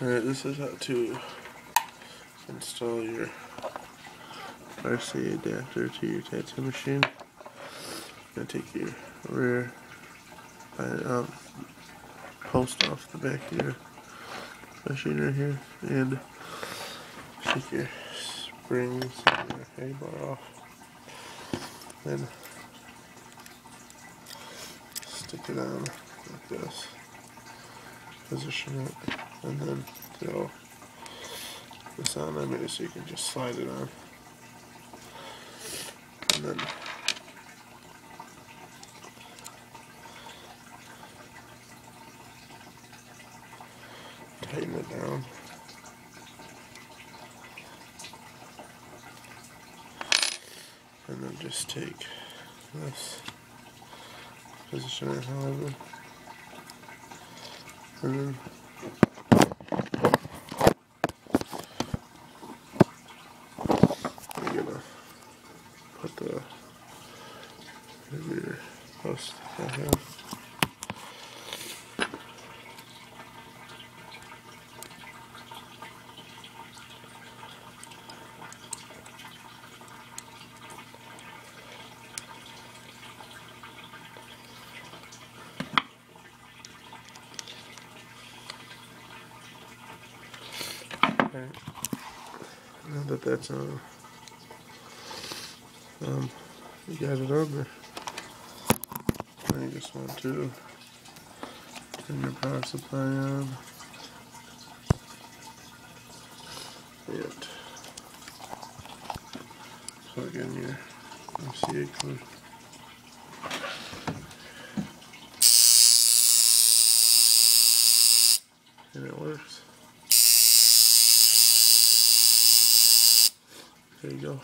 Alright, this is how to install your RCA adapter to your tattoo machine. You're going to take your rear post off the back of your machine right here and take your springs and your hay bar off. Then stick it on like this. Position it, and then throw this on there so you can just slide it on. And then tighten it down. And then just take this, position it however, and then you're gonna put the rear post back on. Alright, now that that's on, you got it on there. Now you just want to turn your power supply on. And plug in your RCA cord. And it works. There you go.